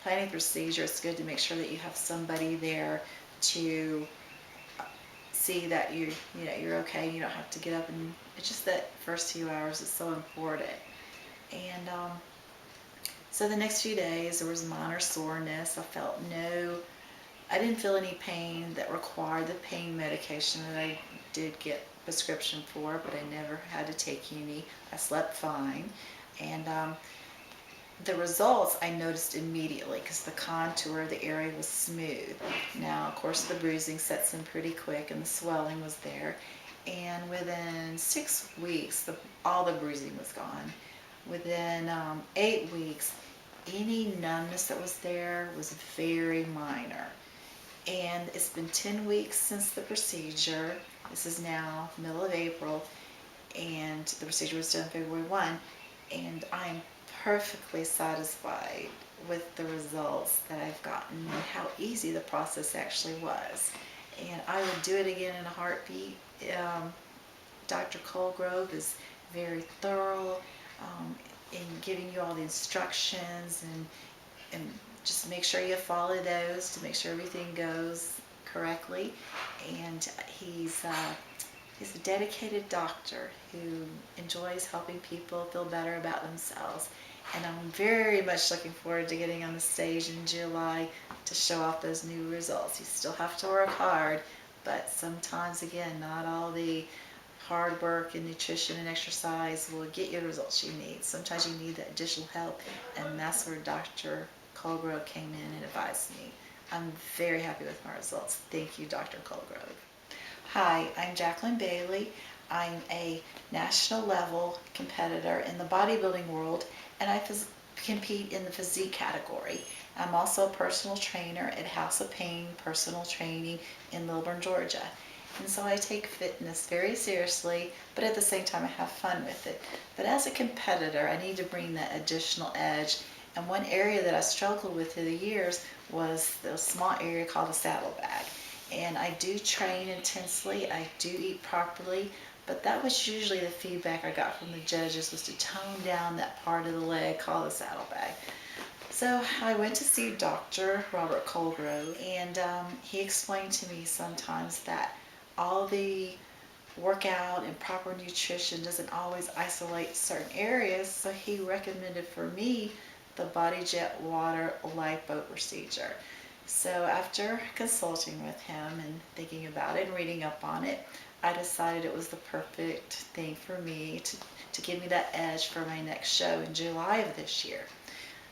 planning the procedure, it's good to make sure that you have somebody there to see that you're okay. You don't have to get up, and it's just that first few hours is so important. And so the next few days there was minor soreness. I didn't feel any pain that required the pain medication that I did get prescription for, but I never had to take any. I slept fine. And the results I noticed immediately because the contour of the area was smooth. Now, of course, the bruising sets in pretty quick and the swelling was there. And within 6 weeks, all the bruising was gone. Within 8 weeks, any numbness that was there was very minor. And it's been 10 weeks since the procedure. This is now middle of April, and the procedure was done February 1, and I'm perfectly satisfied with the results that I've gotten and how easy the process actually was. And I would do it again in a heartbeat. Dr. Colgrove is very thorough in giving you all the instructions, and just make sure you follow those to make sure everything goes correctly. And he's a dedicated doctor who enjoys helping people feel better about themselves. And I'm very much looking forward to getting on the stage in July to show off those new results. You still have to work hard, but sometimes, again, not all the hard work and nutrition and exercise will get you the results you need. Sometimes you need that additional help, and that's where Dr. Colgrove came in and advised me. I'm very happy with my results. Thank you, Dr. Colgrove. Hi, I'm Jacklyn Bailey. I'm a national level competitor in the bodybuilding world, and I compete in the physique category. I'm also a personal trainer at House of Payne Personal Training in Lilburn, Georgia. And so I take fitness very seriously, but at the same time I have fun with it. But as a competitor, I need to bring that additional edge. And one area that I struggled with through the years was the small area called a saddlebag. And I do train intensely, I do eat properly, but that was usually the feedback I got from the judges, was to tone down that part of the leg called the saddlebag. So I went to see Dr. Robert Colgrove, and he explained to me sometimes that all the workout and proper nutrition doesn't always isolate certain areas, so he recommended for me the Body Jet Water Lipo procedure. So after consulting with him and thinking about it and reading up on it, I decided it was the perfect thing for me to give me that edge for my next show in July of this year.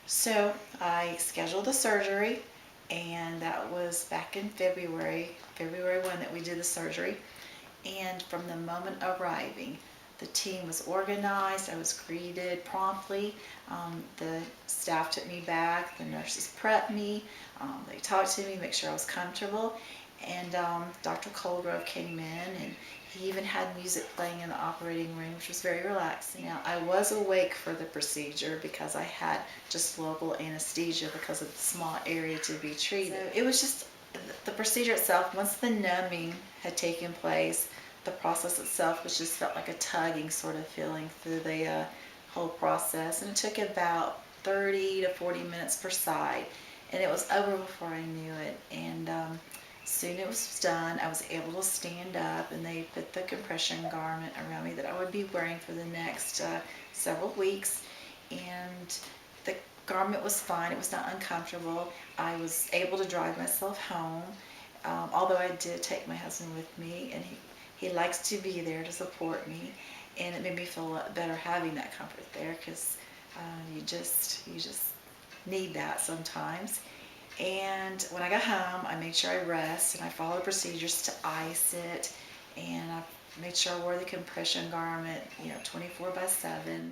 So I scheduled the surgery, and that was back in February 1 that we did the surgery. And from the moment arriving, the team was organized. I was greeted promptly. The staff took me back. The nurses prepped me. They talked to me, make sure I was comfortable. And Dr. Colgrove came in, and he even had music playing in the operating room, which was very relaxing. Now, I was awake for the procedure because I had just local anesthesia because of the small area to be treated. So it was just the procedure itself. Once the numbing had taken place, the process itself was just felt like a tugging sort of feeling through the whole process, and it took about 30 to 40 minutes per side, and it was over before I knew it. And soon it was done. I was able to stand up, and they put the compression garment around me that I would be wearing for the next several weeks. And the garment was fine. It was not uncomfortable. I was able to drive myself home, although I did take my husband with me, and he likes to be there to support me, and it made me feel a lot better having that comfort there, because you just need that sometimes. And when I got home, I made sure I rest, and I followed procedures to ice it, and I made sure I wore the compression garment, 24/7.